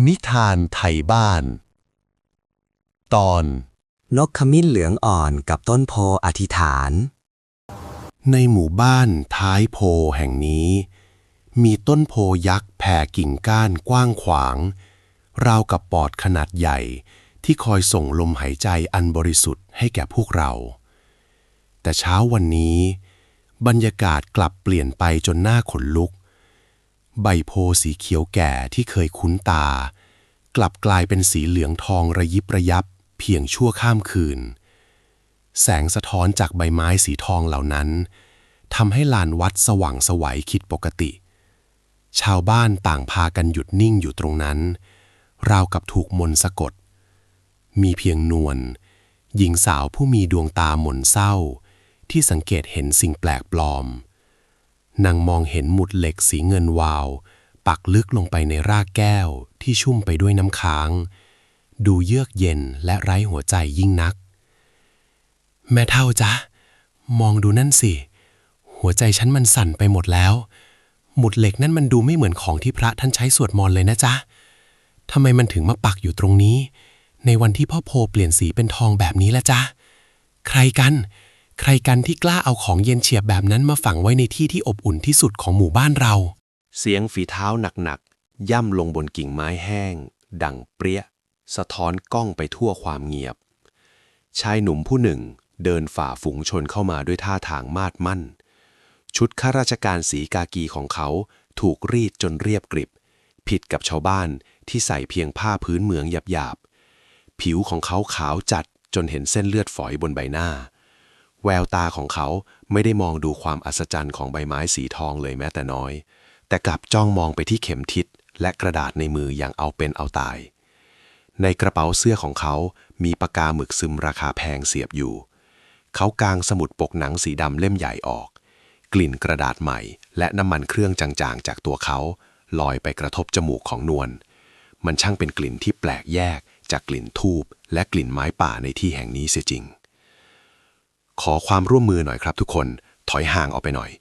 นิทานไทยบ้านตอนนกขมิ้นเหลืองอ่อนกับต้นโพอธิษฐานในหมู่บ้านท้ายโพแห่งนี้มีต้นโพยักษ์แผ่กิ่งก้านกว้างขวางราวกับปอดขนาดใหญ่ที่คอยส่งลมหายใจอันบริสุทธิ์ให้แก่พวกเราแต่เช้าวันนี้บรรยากาศกลับเปลี่ยนไปจนน่าขนลุกใบโพสีเขียวแก่ที่เคยคุ้นตากลับกลายเป็นสีเหลืองทองระยิบระยับเพียงชั่วข้ามคืนแสงสะท้อนจากใบไม้สีทองเหล่านั้นทำให้ลานวัดสว่างไสวผิดปกติชาวบ้านต่างพากันหยุดนิ่งอยู่ตรงนั้นราวกับถูกมนต์สะกดมีเพียงนวลหญิงสาวผู้มีดวงตาหม่นเศร้าที่สังเกตเห็นสิ่งแปลกปลอมนางมองเห็นหมุดเหล็กสีเงินวาวปักลึกลงไปในรากแก้วที่ชุ่มไปด้วยน้ำค้างดูเยือกเย็นและไร้หัวใจยิ่งนักแม่เฒ่าจ๊ะมองดูนั่นสิหัวใจฉันมันสั่นไปหมดแล้วหมุดเหล็กนั่นมันดูไม่เหมือนของที่พระท่านใช้สวดมนต์เลยนะจ๊ะทำไมมันถึงมาปักอยู่ตรงนี้ในวันที่พ่อโพเปลี่ยนสีเป็นทองแบบนี้ละจ๊ะใครกันที่กล้าเอาของเย็นเฉียบแบบนั้นมาฝังไว้ในที่ที่อบอุ่นที่สุดของหมู่บ้านเราเสียงฝีเท้าหนักๆย่ำลงบนกิ่งไม้แห้งดังเปรี้ยสะท้อนก้องไปทั่วความเงียบชายหนุ่มผู้หนึ่งเดินฝ่าฝูงชนเข้ามาด้วยท่าทางมาดมั่นชุดข้าราชการสีกากีของเขาถูกรีดจนเรียบกริบผิดกับชาวบ้านที่ใส่เพียงผ้าพื้นเมืองหยาบๆผิวของเขาขาวจัดจนเห็นเส้นเลือดฝอยบนใบหน้าแววตาของเขาไม่ได้มองดูความอัศจรรย์ของใบไม้สีทองเลยแม้แต่น้อยแต่กลับจ้องมองไปที่เข็มทิศและกระดาษในมืออย่างเอาเป็นเอาตายในกระเป๋าเสื้อของเขามีปากกาหมึกซึมราคาแพงเสียบอยู่เขากางสมุดปกหนังสีดำเล่มใหญ่ออกกลิ่นกระดาษใหม่และน้ำมันเครื่องจางๆจากตัวเขาลอยไปกระทบจมูกของนวลมันช่างเป็นกลิ่นที่แปลกแยกจากกลิ่นธูปและกลิ่นไม้ป่าในที่แห่งนี้เสียจริงขอความร่วมมือหน่อยครับทุกคนถอยห่างออกไปหน่อย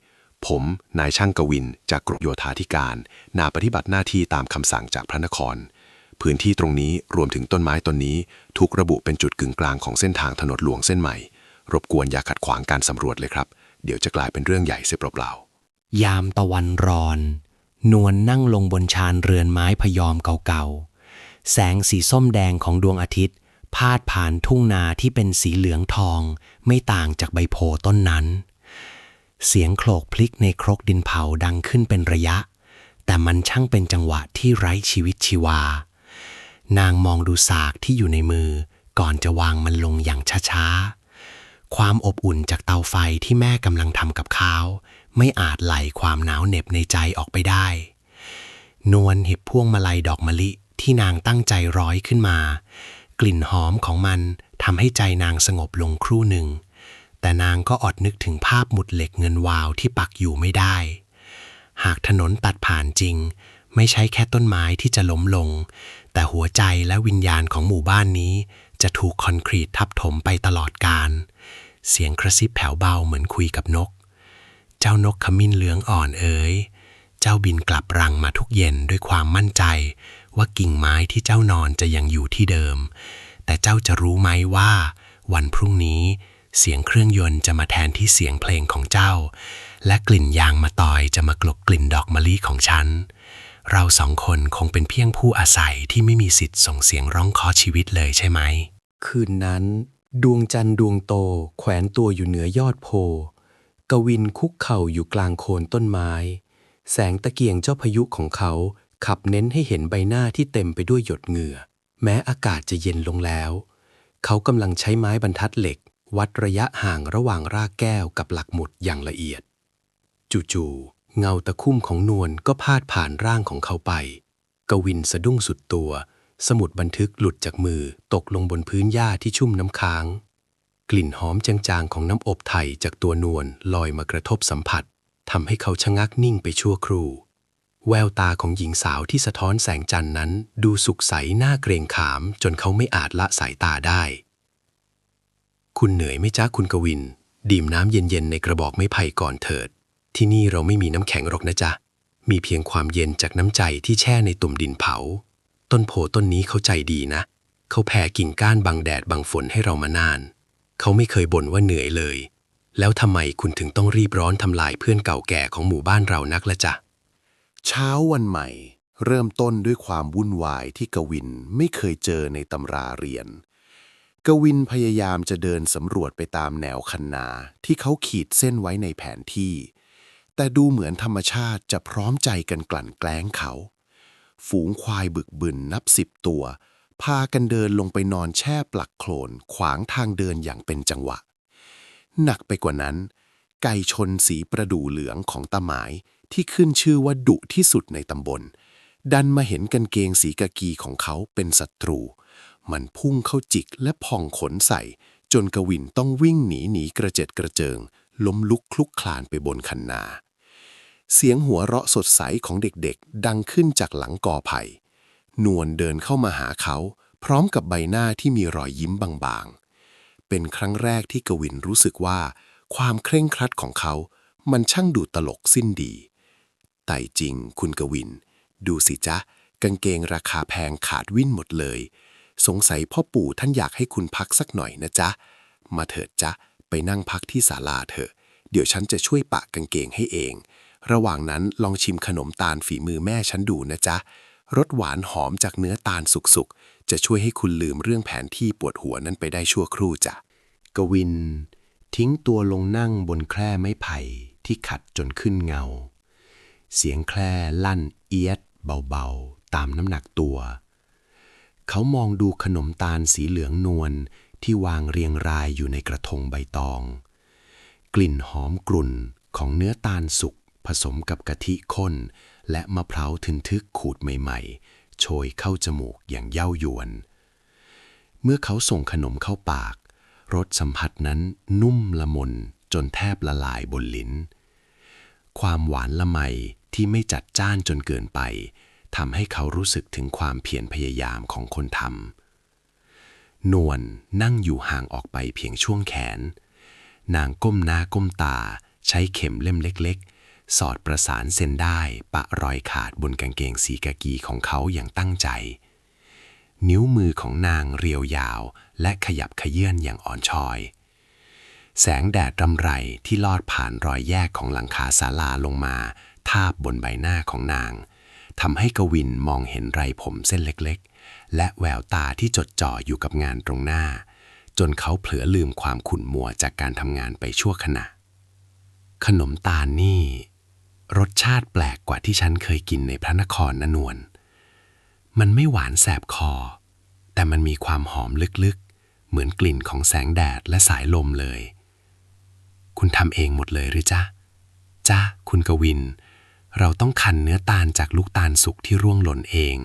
ผมนายช่างกวินจากกรมโยธาธิการปฏิบัติหน้าที่ตามคำสั่งจากพระนครพื้นที่ตรงนี้รวมถึงต้นไม้ต้นนี้ถูกระบุเป็นจุดกึ่งกลางของเส้นทางถนนหลวงเส้นใหม่รบกวนอย่าขัดขวางการสำรวจเลยครับเดี๋ยวจะกลายเป็นเรื่องใหญ่เสียเปล่ายามตะวันรอนนวลนั่งลงบนชานเรือนไม้พยอมเก่าๆแสงสีส้มแดงของดวงอาทิตย์พาดผ่านทุ่งนาที่เป็นสีเหลืองทองไม่ต่างจากใบโพต้นนั้นเสียงโขลกพลิกในครกดินเผาดังขึ้นเป็นระยะแต่มันช่างเป็นจังหวะที่ไร้ชีวิตชีวานางมองดูสากที่อยู่ในมือก่อนจะวางมันลงอย่างช้าๆความอบอุ่นจากเตาไฟที่แม่กำลังทำกับข้าวไม่อาจไหลความหนาวเหน็บในใจออกไปได้นวลหยิบพวงมาลัยดอกมะลิที่นางตั้งใจร้อยขึ้นมากลิ่นหอมของมันทำให้ใจนางสงบลงครู่หนึ่งแต่นางก็อดนึกถึงภาพหมุดเหล็กเงินวาวที่ปักอยู่ไม่ได้หากถนนตัดผ่านจริงไม่ใช่แค่ต้นไม้ที่จะล้มลงแต่หัวใจและวิญญาณของหมู่บ้านนี้จะถูกคอนกรีตทับถมไปตลอดกาลเสียงกระซิบแผ่วเบาเหมือนคุยกับนกเจ้านกขมิ้นเหลืองอ่อนเอ๋ยเจ้าบินกลับรังมาทุกเย็นด้วยความมั่นใจว่ากิ่งไม้ที่เจ้านอนจะยังอยู่ที่เดิมแต่เจ้าจะรู้ไหมว่าวันพรุ่งนี้เสียงเครื่องยนต์จะมาแทนที่เสียงเพลงของเจ้าและกลิ่นยางมะตอยจะมากลบกลิ่นดอกมะลิของฉันเราสองคนคงเป็นเพียงผู้อาศัยที่ไม่มีสิทธิ์ส่งเสียงร้องขอชีวิตเลยใช่ไหมคืนนั้นดวงจันทร์ดวงโตแขวนตัวอยู่เหนือยอดโพกวินคุกเข่าอยู่กลางโคนต้นไม้แสงตะเกียงเจ้าพายุของเขาขับเน้นให้เห็นใบหน้าที่เต็มไปด้วยหยดเหงื่อแม้อากาศจะเย็นลงแล้วเขากำลังใช้ไม้บรรทัดเหล็กวัดระยะห่างระหว่างรากแก้วกับหลักหมุดอย่างละเอียดจู่ๆเงาตะคุ่มของนวลก็พาดผ่านร่างของเขาไปกวินสะดุ้งสุดตัวสมุดบันทึกหลุดจากมือตกลงบนพื้นหญ้าที่ชุ่มน้ำค้างกลิ่นหอมจางๆของน้ำอบไทยจากตัวนวลลอยมากระทบสัมผัสทำให้เขาชะงักนิ่งไปชั่วครู่แววตาของหญิงสาวที่สะท้อนแสงจันทร์นั้นดูสุขใสน่าเกรงขามจนเขาไม่อาจละสายตาได้คุณเหนื่อยไหมจ๊ะคุณกวินดื่มน้ำเย็นๆในกระบอกไม้ไผ่ก่อนเถิดที่นี่เราไม่มีน้ำแข็งหรอกนะจ๊ะมีเพียงความเย็นจากน้ำใจที่แช่ในตุ่มดินเผา ต้นโพต้นนี้เขาใจดีนะ เขาแผ่กิ่งก้านบังแดดบังฝนให้เรามานาน เขาไม่เคยบ่นว่าเหนื่อยเลย แล้วทำไมคุณถึงต้องรีบร้อนทำลายเพื่อนเก่าแก่ของหมู่บ้านเรานักละจ๊ะ เช้าวันใหม่เริ่มต้นด้วยความวุ่นวายที่กวินไม่เคยเจอในตำราเรียน กวินพยายามจะเดินสำรวจไปตามแนวคันนาที่เขาขีดเส้นไว้ในแผนที่ แต่ดูเหมือนธรรมชาติจะพร้อมใจกันกลั่นแกล้งเขา ฝูงควายบึกบึนนับ10 ตัว พากันเดินลงไปนอนแช่ปลักโคลนขวางทางเดินอย่างเป็นจังหวะ หนักไปกว่านั้น ไก่ชนสีประดู่เหลืองของตาหมายที่ขึ้นชื่อว่าดุที่สุดในตำบล ดันมาเห็นกางเกงสีกากีของเขาเป็นศัตรู มันพุ่งเข้าจิกและพองขนใส่ จนกวินต้องวิ่งหนีกระเจิดกระเจิง ล้มลุกคลุกคลานไปบนคันนา เสียงหัวเราะสดใสของเด็กๆดังขึ้นจากหลังกอไผ่ นวลเดินเข้ามาหาเขา พร้อมกับใบหน้าที่มีรอยยิ้มบางๆ เป็นครั้งแรกที่กวินรู้สึกว่าความเคร่งครัดของเขา มันช่างดูตลกสิ้นดี แต่จริงคุณกวิน ดูสิจ๊ะ กางเกงราคาแพงขาดวิ่นหมดเลย สงสัยพ่อปู่ท่านอยากให้คุณพักสักหน่อยนะจ๊ะ มาเถิดจ๊ะ ไปนั่งพักที่ศาลาเถอะ เดี๋ยวฉันจะช่วยปะกางเกงให้เอง ระหว่างนั้นลองชิมขนมตาลฝีมือแม่ฉันดูนะจ๊ะ รสหวานหอมจากเนื้อตาลสุกๆ จะช่วยให้คุณลืมเรื่องแผนที่ปวดหัวนั้นไปได้ชั่วครู่จ้ะ กวินทิ้งตัวลงนั่งบนแคร่ไม้ไผ่ที่ขัดจนขึ้นเงา เสียงแคร่ลั่นเอียดเบาๆตามน้ำหนักตัว เขามองดูขนมตาลสีเหลืองนวลที่วางเรียงรายอยู่ในกระทงใบตอง กลิ่นหอมกรุ่นของเนื้อตาลสุกผสมกับกะทิข้นและมะพร้าวทึนทึกขูดใหม่ๆโชยเข้าจมูกอย่างเย้ายวน เมื่อเขาส่งขนมเข้าปากรสสัมผัสนั้นนุ่มละมุนจนแทบละลายบนลิ้น ความหวานละไมที่ไม่จัดจ้านจนเกินไปทำให้เขารู้สึกถึงความเพียรพยายามของคนทำนวลนั่งอยู่ห่างออกไปเพียงช่วงแขน นางก้มหน้าก้มตาใช้เข็มเล่มเล็กๆสอดประสานเส้นได้ปะรอยขาดบนกางเกงสีกากีของเขาอย่างตั้งใจ นิ้วมือของนางเรียวยาวและขยับเขยื้อนอย่างอ่อนช้อย แสงแดดรำไรที่ลอดผ่านรอยแยกของหลังคาศาลาลงมาทาบบนใบหน้าของนางทำให้กวินมองเห็นไรผมเส้นเล็กๆและแววตาที่จดจ่ออยู่กับงานตรงหน้าจนเขาเผลอลืมความขุ่นมัวจากการทำงานไปชั่วขณะ ขนมตาลนี่รสชาติแปลกกว่าที่ฉันเคยกินในพระนครนะนวลมันไม่หวานแสบคอแต่มันมีความหอมลึกๆเหมือนกลิ่นของแสงแดดและสายลมเลยคุณทำเองหมดเลยหรือจ๊ะจ๊ะคุณกวินเราต้องคั้นเนื้อตาลจากลูกตาลสุกที่ร่วงหล่นเอง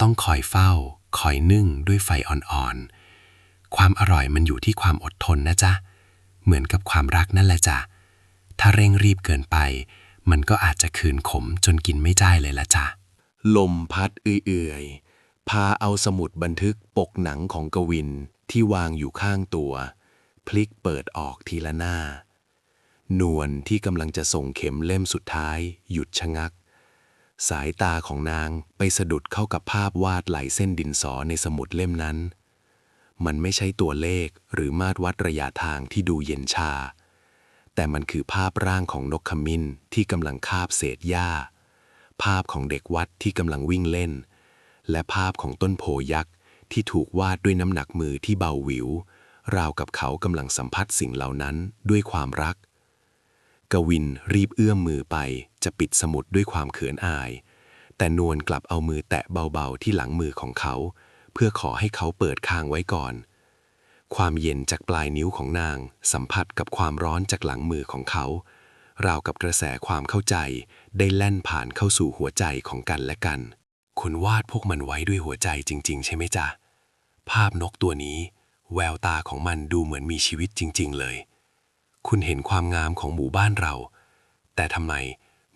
ต้องคอยเฝ้าคอยนึ่งด้วยไฟอ่อนๆความอร่อยมันอยู่ที่ความอดทนนะจ๊ะเหมือนกับความรักนั่นแหละจ๊ะถ้าเร่งรีบเกินไปมันก็อาจจะคืนขมจนกินไม่ได้เลยละจ๊ะ ลมพัดเอื่อยๆพาเอาสมุดบันทึกปกหนังของกวินที่วางอยู่ข้างตัวพลิกเปิดออกทีละหน้านวลที่กำลังจะส่งเข็มเล่มสุดท้ายหยุดชะงักสายตาของนางไปสะดุดเข้ากับภาพวาดลายเส้นดินสอในสมุดเล่มนั้นมันไม่ใช่ตัวเลขหรือมาตรวัดระยะทางที่ดูเย็นชาแต่มันคือภาพร่างของนกขมิ้นที่กำลังคาบเศษหญ้าภาพของเด็กวัดที่กำลังวิ่งเล่นและภาพของต้นโพยักษ์ที่ถูกวาดด้วยน้ำหนักมือที่เบาหวิวราวกับเขากำลังสัมผัสสิ่งเหล่านั้นด้วยความรักกวินรีบเอื้อมมือไปจะปิดสมุดด้วยความเขินอายแต่นวลกลับเอามือแตะเบาๆที่หลังมือของเขาเพื่อขอให้เขาเปิดค้างไว้ก่อนความเย็นจากปลายนิ้วของนางสัมผัสกับความร้อนจากหลังมือของเขาราวกับกระแสความเข้าใจได้แล่นผ่านเข้าสู่หัวใจของกันและกันคุณวาดพวกมันไว้ด้วยหัวใจจริงๆใช่ไหมจ๊ะภาพนกตัวนี้แววตาของมันดูเหมือนมีชีวิตจริงๆเลยคุณเห็นความงามของหมู่บ้านเราแต่ทำไม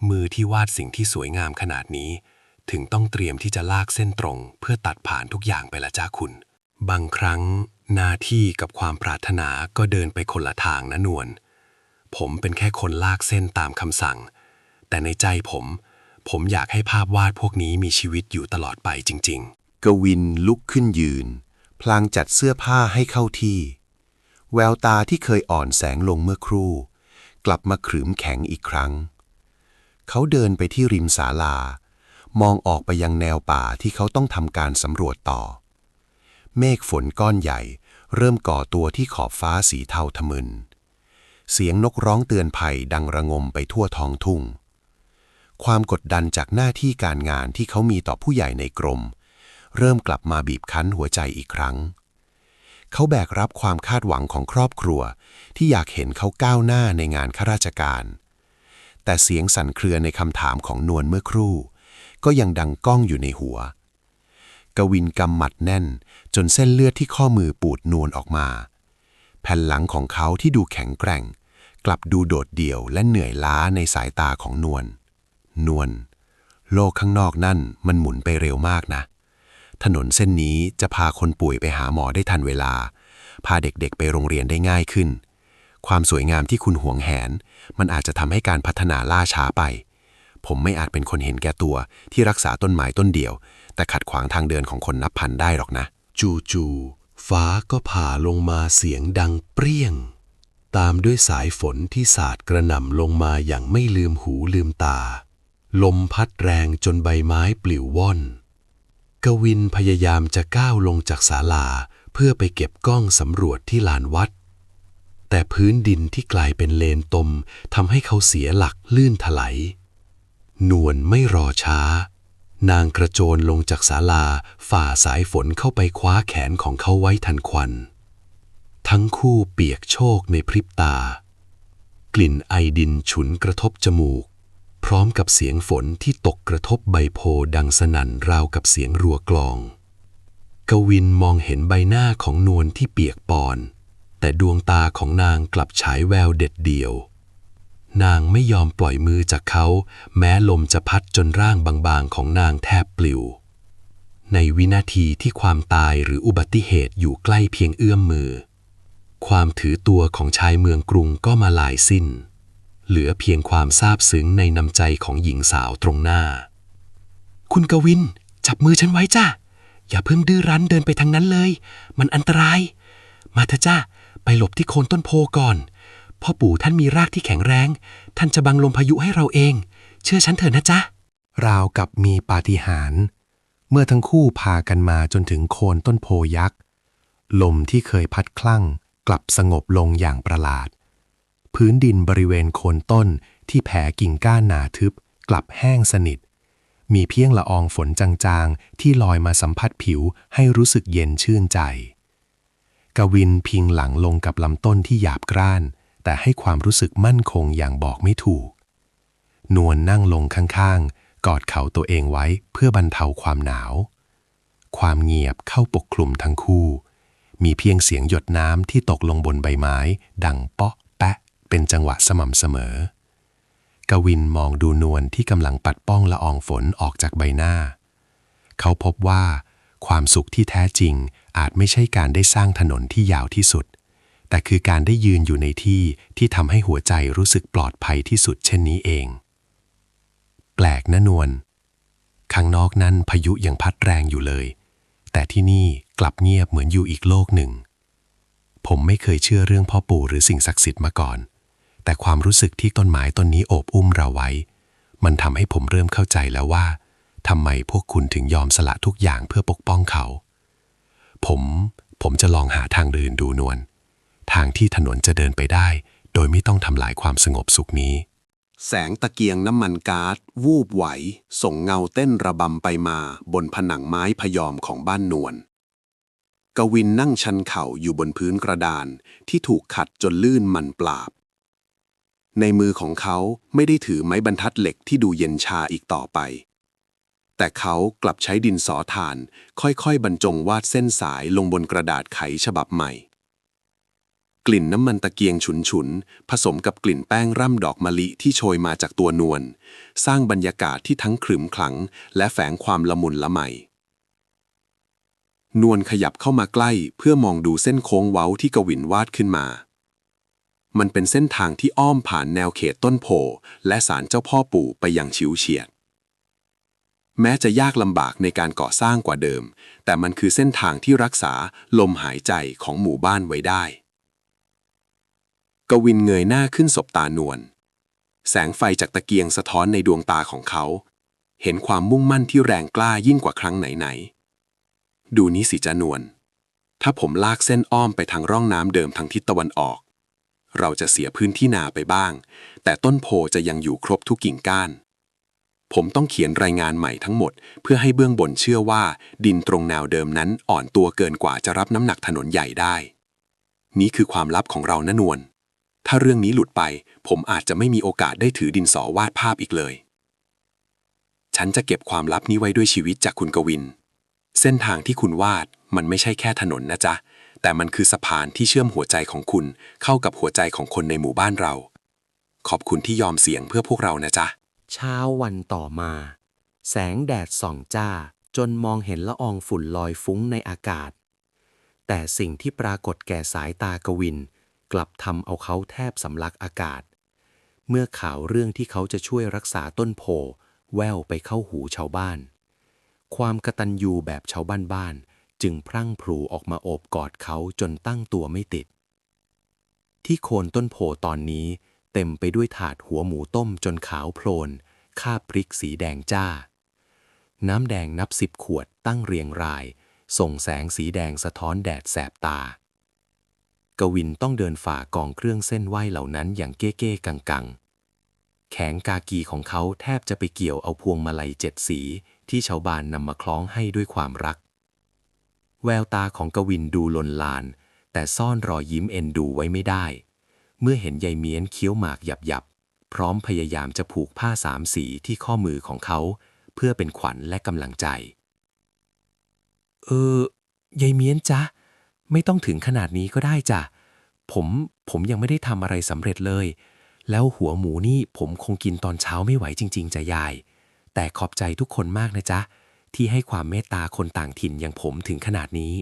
มือที่วาดสิ่งที่สวยงามขนาดนี้ถึงต้องเตรียมที่จะลากเส้นตรงเพื่อตัดผ่านทุกอย่างไปละจ้าคุณบางครั้งหน้าที่กับความปรารถนาก็เดินไปคนละทางนะนวลผมเป็นแค่คนลากเส้นตามคำสั่งแต่ในใจผมอยากให้ภาพวาดพวกนี้มีชีวิตอยู่ตลอดไปจริง กวินลุกขึ้นยืนพลางจัดเสื้อผ้าให้เข้าที่แววตาที่เคยอ่อนแสงลงเมื่อครู่กลับมาขรึมแข็งอีกครั้งเขาเดินไปที่ริมศาลามองออกไปยังแนวป่าที่เขาต้องทำการสำรวจต่อเมฆฝนก้อนใหญ่เริ่มก่อตัวที่ขอบฟ้าสีเทาทะมึนเสียงนกร้องเตือนภัยดังระงมไปทั่วท้องทุ่งความกดดันจากหน้าที่การงานที่เขามีต่อผู้ใหญ่ในกรมเริ่มกลับมาบีบคั้นหัวใจอีกครั้งเขาแบกรับความคาดหวังของครอบครัวที่อยากเห็นเขาก้าวหน้าในงานข้าราชการแต่เสียงสั่นเครือในคำถามของนวลเมื่อครู่ก็ยังดังก้องอยู่ในหัวกวินกำหมัดแน่นจนเส้นเลือดที่ข้อมือปูดนวลออกมาแผ่นหลังของเขาที่ดูแข็งแกร่งกลับดูโดดเดี่ยวและเหนื่อยล้าในสายตาของนวลโลกข้างนอกนั่นมันหมุนไปเร็วมากนะถนนเส้นนี้จะพาคนป่วยไปหาหมอได้ทันเวลาพาเด็กๆไปโรงเรียนได้ง่ายขึ้นความสวยงามที่คุณหวงแหนมันอาจจะทำให้การพัฒนาล่าช้าไปผมไม่อาจเป็นคนเห็นแก่ตัวที่รักษาต้นไม้ต้นเดียวแต่ขัดขวางทางเดินของคนนับพันได้หรอกนะจู่ๆฟ้าก็ผ่าลงมาเสียงดังเปรี้ยงตามด้วยสายฝนที่สาดกระหน่ำลงมาอย่างไม่ลืมหูลืมตาลมพัดแรงจนใบไม้ปลิวว่อนกวินพยายามจะก้าวลงจากศาลาเพื่อไปเก็บกล้องสำรวจที่ลานวัดแต่พื้นดินที่กลายเป็นเลนตมทำให้เขาเสียหลักลื่นถลายนวลไม่รอช้านางกระโจนลงจากศาลาฝ่าสายฝนเข้าไปคว้าแขนของเขาไว้ทันควันทั้งคู่เปียกโชกในพริบตากลิ่นไอดินฉุนกระทบจมูกพร้อมกับเสียงฝนที่ตกกระทบใบโพดังสนั่นราวกับเสียงรัวกลองกวินมองเห็นใบหน้าของนวลที่เปียกปอนแต่ดวงตาของนางกลับฉายแววเด็ดเดี่ยวนางไม่ยอมปล่อยมือจากเขาแม้ลมจะพัดจนร่างบางๆของนางแทบปลิวในวินาทีที่ความตายหรืออุบัติเหตุอยู่ใกล้เพียงเอื้อมมือความถือตัวของชายเมืองกรุงก็มาลายสิ้นเหลือเพียงความซาบซึ้งในน้ำใจของหญิงสาวตรงหน้าคุณกวินจับมือฉันไว้จ้าอย่าเพิ่งดื้อรั้นเดินไปทางนั้นเลยมันอันตรายมาเถอะจ้าไปหลบที่โคนต้นโพก่อนพ่อปู่ท่านมีรากที่แข็งแรงท่านจะบังลมพายุให้เราเองเชื่อฉันเถอะนะจ๊ะราวกับมีปาฏิหาริย์เมื่อทั้งคู่พากันมาจนถึงโคนต้นโพยักษ์ลมที่เคยพัดคลั่งกลับสงบลงอย่างประหลาดพื้นดินบริเวณโคนต้นที่แผ่กิ่งก้านหนาทึบกลับแห้งสนิทมีเพียงละอองฝนจางๆที่ลอยมาสัมผัสผิวให้รู้สึกเย็นชื่นใจกวินพิงหลังลงกับลำต้นที่หยาบกร้านแต่ให้ความรู้สึกมั่นคงอย่างบอกไม่ถูกนวลนั่งลงข้างๆกอดเข่าตัวเองไว้เพื่อบรรเทาความหนาวความเงียบเข้าปกคลุมทั้งคู่มีเพียงเสียงหยดน้ำที่ตกลงบนใบไม้ดังเปาะแปะเป็นจังหวะสม่ำเสมอกวินมองดูนวลที่กำลังปัดป้องละอองฝนออกจากใบหน้าเขาพบว่าความสุขที่แท้จริงอาจไม่ใช่การได้สร้างถนนที่ยาวที่สุดแต่คือการได้ยืนอยู่ในที่ที่ทำให้หัวใจรู้สึกปลอดภัยที่สุดเช่นนี้เองแปลกนะนวลข้างนอกนั้นพายุยังพัดแรงอยู่เลยแต่ที่นี่กลับเงียบเหมือนอยู่อีกโลกหนึ่งผมไม่เคยเชื่อเรื่องพ่อปู่หรือสิ่งศักดิ์สิทธิ์มาก่อนแต่ความรู้สึกที่ต้นไม้ต้นนี้โอบอุ้มเราไว้มันทำให้ผมเริ่มเข้าใจแล้วว่าทำไมพวกคุณถึงยอมสละทุกอย่างเพื่อปกป้องเขาผมจะลองหาทางอื่นดูนวลทางที่ถนนจะเดินไปได้โดยไม่ต้องทำลายความสงบสุขนี้แสงตะเกียงน้ำมันก๊าซวูบไหวส่งเงาเต้นระบำไปมาบนผนังไม้พยอมของบ้านนวลกวินนั่งชันเข่าอยู่บนพื้นกระดานที่ถูกขัดจนลื่นมันปราบในมือของเขาไม่ได้ถือไม้บรรทัดเหล็กที่ดูเย็นชาอีกต่อไปแต่เขากลับใช้ดินสอถ่านค่อยๆบรรจงวาดเส้นสายลงบนกระดาษไขฉบับใหม่กลิ่นน้ำมันตะเกียงฉุนๆผสมกับกลิ่นแป้งร่ำดอกมะลิที่โชยมาจากตัวนวลสร้างบรรยากาศที่ทั้งขรึมขลังและแฝงความละมุนละไมนวลขยับเข้ามาใกล้เพื่อมองดูเส้นโค้งเว้าที่กวินวาดขึ้นมามันเป็นเส้นทางที่อ้อมผ่านแนวเขตต้นโพและศาลเจ้าพ่อปู่ไปอย่างฉิวเฉียด แม้จะยากลำบากในการก่อสร้างกว่าเดิม แต่มันคือเส้นทางที่รักษาลมหายใจของหมู่บ้านไว้ได้ กวินเงยหน้าขึ้นสบตานวลแสงไฟจากตะเกียงสะท้อนในดวงตาของเขา เห็นความมุ่งมั่นที่แรงกล้ายิ่งกว่าครั้งไหนๆดูนี้สิจ๊ะนวลถ้าผมลากเส้นอ้อมไปทางร่องน้ำเดิมทางทิศตะวันออก เราจะเสียพื้นที่นาไปบ้าง แต่ต้นโพจะยังอยู่ครบทุกกิ่งก้าน ผมต้องเขียนรายงานใหม่ทั้งหมดเพื่อให้เบื้องบนเชื่อว่าดินตรงแนวเดิมนั้นอ่อนตัวเกินกว่าจะรับน้ำหนักถนนใหญ่ได้ นี่คือความลับของเรานะนวลถ้าเรื่องนี้หลุดไปผมอาจจะไม่มีโอกาสได้ถือดินสอวาดภาพอีกเลย ฉันจะเก็บความลับนี้ไว้ด้วยชีวิตจากคุณกวิน เส้นทางที่คุณวาดมันไม่ใช่แค่ถนนนะจ๊ะแต่มันคือสะพานที่เชื่อมหัวใจของคุณเข้ากับหัวใจของคนในหมู่บ้านเรา ขอบคุณที่ยอมเสี่ยงเพื่อพวกเรานะจ๊ะ เช้าวันต่อมา แสงแดดส่องจ้าจนมองเห็นละอองฝุ่นลอยฟุ้งในอากาศ แต่สิ่งที่ปรากฏแก่สายตากวินกลับทำเอาเขาแทบสำลักอากาศ เมื่อข่าวเรื่องที่เขาจะช่วยรักษาต้นโพแว่วไปเข้าหูชาวบ้าน ความกตัญญูแบบชาวบ้านๆจึงพรั่งพรูออกมาโอบกอดเขาจนตั้งตัวไม่ติด ที่โคนต้นโพตอนนี้เต็มไปด้วยถาดหัวหมูต้มจนขาวโพลนคาบพริกสีแดงจ้า น้ำแดงนับ10 ขวดตั้งเรียงรายส่งแสงสีแดงสะท้อนแดดแสบตากวินต้องเดินฝ่ากองเครื่องเส้นไหว้เหล่านั้นอย่างเก้ๆกังๆแขนกากีของเขาแทบจะไปเกี่ยวเอาพวงมาลัย7 สีที่ชาวบ้านนำมาคล้องให้ด้วยความรัก แววตาของกวินดูลนลานแต่ซ่อนรอยยิ้มเอ็นดูไว้ไม่ได้ เมื่อเห็นยายเมียนเคี้ยวหมากหยับๆพร้อมพยายามจะผูกผ้า3 สีที่ข้อมือของเขาเพื่อเป็นขวัญและกำลังใจยายเมียนจ๊ะไม่ต้องถึงขนาดนี้ก็ได้จ้ะผมยังไม่ได้ทำอะไรสำเร็จเลยแล้วหัวหมูนี่ผมคงกินตอนเช้าไม่ไหวจริงๆจ้ะยายแต่ขอบใจทุกคนมากนะจ๊ะที่ให้ความเมตตาคนต่างถิ่นอย่างผมถึงขนาดนี้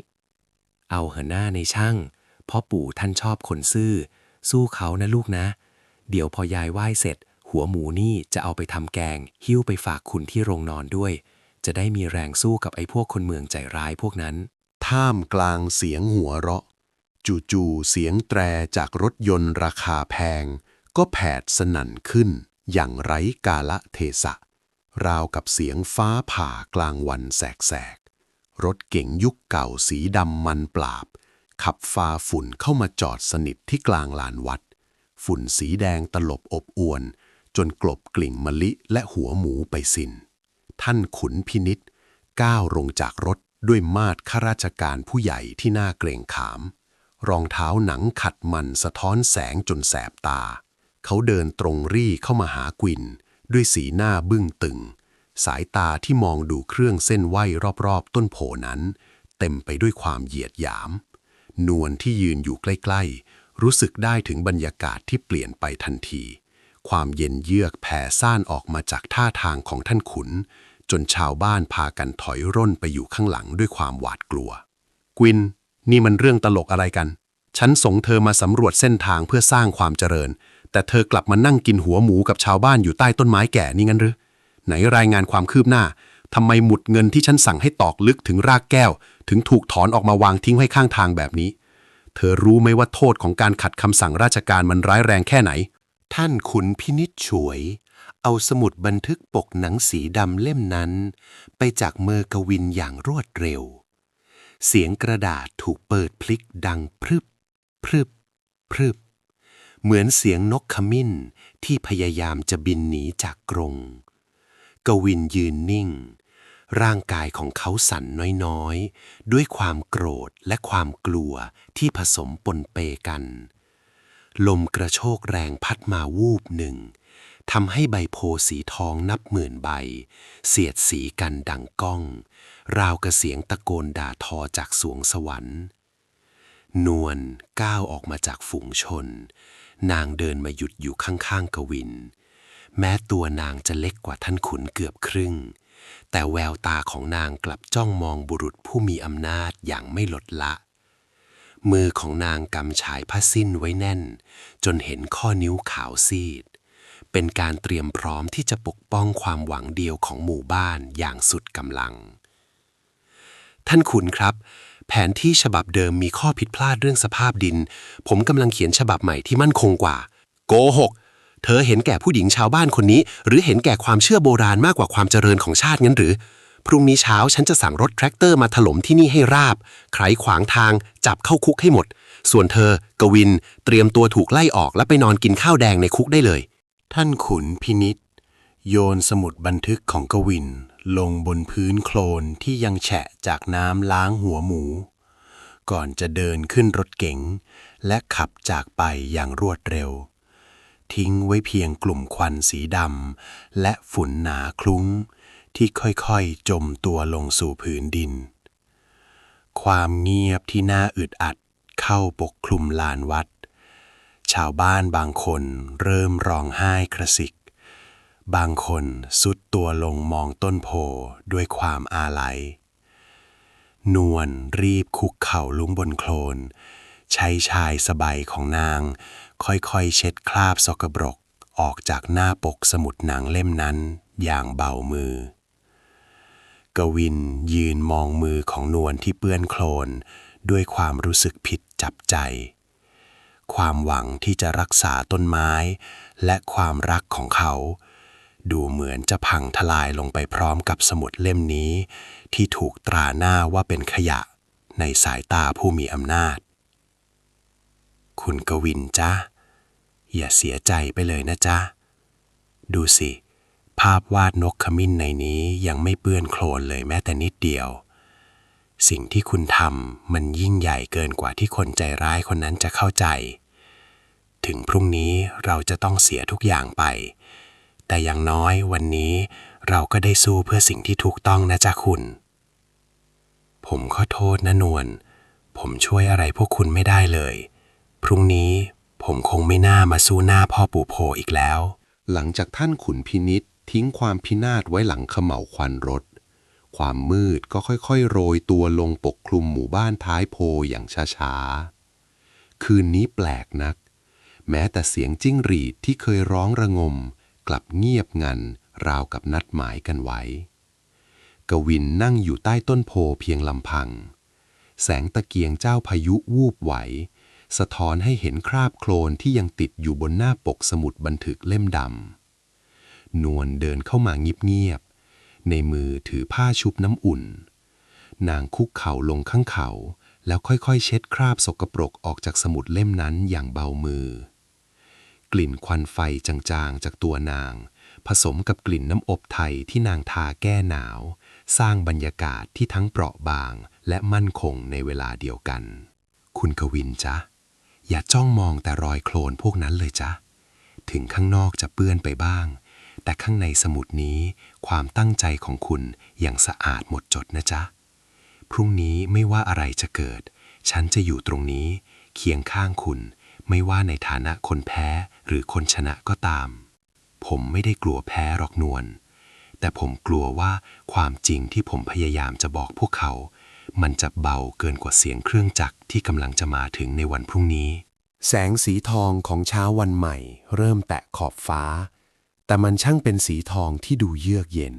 เอาเหอะหน้าในช่างพ่อปู่ท่านชอบคนซื่อสู้เขานะลูกนะเดี๋ยวพอยายไหว้เสร็จหัวหมูนี่จะเอาไปทำแกงหิ้วไปฝากคุณที่โรงนอนด้วยจะได้มีแรงสู้กับไอ้พวกคนเมืองใจร้ายพวกนั้นท่ามกลางเสียงหัวเราะจู่ๆเสียงแตรจากรถยนต์ราคาแพงก็แผดสนั่นขึ้นอย่างไร้กาลเทศะราวกับเสียงฟ้าผ่ากลางวันแสกๆรถเก๋งยุคเก่าสีดำมันปราบขับฝ่าฝุ่นเข้ามาจอดสนิทที่กลางลานวัดฝุ่นสีแดงตลบอบอวนจนกลบกลิ่งมะลิและหัวหมูไปสิ้นท่านขุนพินิจก้าวลงจากรถด้วยมาดข้าราชการผู้ใหญ่ที่น่าเกรงขามรองเท้าหนังขัดมันสะท้อนแสงจนแสบตาเขาเดินตรงรี่เข้ามาหากวินด้วยสีหน้าบึ้งตึงสายตาที่มองดูเครื่องเส้นไหวรอบๆต้นโพนั้นเต็มไปด้วยความเหยียดหยามนวลที่ยืนอยู่ใกล้ๆรู้สึกได้ถึงบรรยากาศที่เปลี่ยนไปทันทีความเย็นเยือกแผ่ซ่านออกมาจากท่าทางของท่านขุนจนชาวบ้านพากันถอยร่นไปอยู่ข้างหลังด้วยความหวาดกลัวกวินนี่มันเรื่องตลกอะไรกันฉันส่งเธอมาสำรวจเส้นทางเพื่อสร้างความเจริญแต่เธอกลับมานั่งกินหัวหมูกับชาวบ้านอยู่ใต้ต้นไม้แก่นี่งั้นหรือไหนรายงานความคืบหน้าทำไมหมุดเงินที่ฉันสั่งให้ตอกลึกถึงรากแก้วถึงถูกถอนออกมาวางทิ้งไว้ข้างทางแบบนี้เธอรู้ไหมว่าโทษของการขัดคำสั่งราชการมันร้ายแรงแค่ไหนท่านขุนพินิจฉวยเอาสมุดบันทึกปกหนังสีดำเล่มนั้นไปจากมือกวินอย่างรวดเร็วเสียงกระดาษถูกเปิดพลิกดังพรึบพรึบพรึบเหมือนเสียงนกขมิ้นที่พยายามจะบินหนีจากกรงกวินยืนนิ่งร่างกายของเขาสั่นน้อยๆด้วยความโกรธและความกลัวที่ผสมปนเปกันลมกระโชกแรงพัดมาวูบหนึ่งทำให้ใบโพสีทองนับหมื่นใบเสียดสีกันดังก้องราวกับเสียงตะโกนด่าทอจากสวงสวรรค์นวลก้าวออกมาจากฝูงชนนางเดินมาหยุดอยู่ข้างๆกวินแม้ตัวนางจะเล็กกว่าท่านขุนเกือบครึ่งแต่แววตาของนางกลับจ้องมองบุรุษผู้มีอำนาจอย่างไม่ลดละมือของนางกำฉายผ้าสิ้นไว้แน่นจนเห็นข้อนิ้วขาวซีด เป็นการเตรียมพร้อมที่จะปกป้องความหวังเดียวของหมู่บ้านอย่างสุดกำลัง ท่านขุนครับ แผนที่ฉบับเดิมมีข้อผิดพลาดเรื่องสภาพดิน ผมกำลังเขียนฉบับใหม่ที่มั่นคงกว่า โกหก เธอเห็นแก่ผู้หญิงชาวบ้านคนนี้ หรือเห็นแก่ความเชื่อโบราณมากกว่าความเจริญของชาติงั้นหรือ พรุ่งนี้เช้าฉันจะสั่งรถแทรกเตอร์มาถล่มที่นี่ให้ราบใครขวางทางจับเข้าคุกให้หมด ส่วนเธอกวินเตรียมตัวถูกไล่ออกและไปนอนกินข้าวแดงในคุกได้เลย ท่านขุนพินิจโยนสมุดบันทึกของกวินลงบนพื้นโคลนที่ยังแฉะจากน้ำล้างหัวหมู ก่อนจะเดินขึ้นรถเก๋งและขับจากไปอย่างรวดเร็ว ทิ้งไว้เพียงกลุ่มควันสีดำและฝุ่นหนาคลุ้งที่ค่อยๆจมตัวลงสู่ผืนดิน ความเงียบที่น่าอึดอัดเข้าปกคลุมลานวัด ชาวบ้านบางคนเริ่มร้องไห้กระสิก บางคนสุดตัวลงมองต้นโพด้วยความอาลัย นวลรีบคุกเข่าลุ้งบนโคลน ใช้ชายสบายของนางค่อยๆเช็ดคราบสกปรกออกจากหน้าปกสมุดหนังเล่มนั้นอย่างเบามือ กวินยืนมองมือของนวลที่เปื้อนโคลนด้วยความรู้สึกผิดจับใจ ความหวังที่จะรักษาต้นไม้และความรักของเขาดูเหมือนจะพังทลายลงไปพร้อมกับสมุดเล่มนี้ที่ถูกตราหน้าว่าเป็นขยะในสายตาผู้มีอำนาจ คุณกวินจ๊ะอย่าเสียใจไปเลยนะจ๊ะดูสิภาพวาดนกขมิ้นในนี้ยังไม่เปื้อนโคลนเลยแม้แต่นิดเดียวสิ่งที่คุณทำมันยิ่งใหญ่เกินกว่าที่คนใจร้ายคนนั้นจะเข้าใจถึงพรุ่งนี้เราจะต้องเสียทุกอย่างไปแต่อย่างน้อยวันนี้เราก็ได้สู้เพื่อสิ่งที่ถูกต้องนะจ๊ะคุณผมขอโทษนะนวลผมช่วยอะไรพวกคุณไม่ได้เลยพรุ่งนี้ผมคงไม่น่ามาสู้หน้าพ่อปู่โพอีกแล้วหลังจากท่านขุนพินิจทิ้งความพินาศไว้หลังเขม่าวควันรถความมืดก็ค่อยๆโรยตัวลงปกคลุมหมู่บ้านท้ายโพอย่างช้าๆคืนนี้แปลกนักแม้แต่เสียงจิ้งหรีดที่เคยร้องระงมกลับเงียบงันราวกับนัดหมายกันไว้กวินนั่งอยู่ใต้ต้นโพเพียงลำพังแสงตะเกียงเจ้าพายุวูบไหวสะท้อนให้เห็นคราบโคลนที่ยังติดอยู่บนหน้าปกสมุดบันทึกเล่มดำนวลเดินเข้ามาเงียบๆในมือถือผ้าชุบน้ำอุ่นนางคุกเข่าลงข้างเขาแล้วค่อยๆเช็ดคราบสกปรกออกจากสมุดเล่มนั้นอย่างเบามือกลิ่นควันไฟจางๆจากตัวนางผสมกับกลิ่นน้ำอบไทยที่นางทาแก้หนาวสร้างบรรยากาศที่ทั้งเปราะบางและมั่นคงในเวลาเดียวกันคุณกวินจ๊ะอย่าจ้องมองแต่รอยโคลนพวกนั้นเลยจ๊ะถึงข้างนอกจะเปื้อนไปบ้างแต่ข้างในสมุดนี้ความตั้งใจของคุณยังสะอาดหมดจดนะจ๊ะพรุ่งนี้ไม่ว่าอะไรจะเกิดฉันจะอยู่ตรงนี้เคียงข้างคุณไม่ว่าในฐานะคนแพ้หรือคนชนะก็ตามผมไม่ได้กลัวแพ้หรอกนวลแต่ผมกลัวว่าความจริงที่ผมพยายามจะบอกพวกเขามันจะเบาเกินกว่าเสียงเครื่องจักรที่กำลังจะมาถึงในวันพรุ่งนี้แสงสีทองของเช้าวันใหม่เริ่มแตะขอบฟ้าแต่มันช่างเป็นสีทองที่ดูเยือกเย็น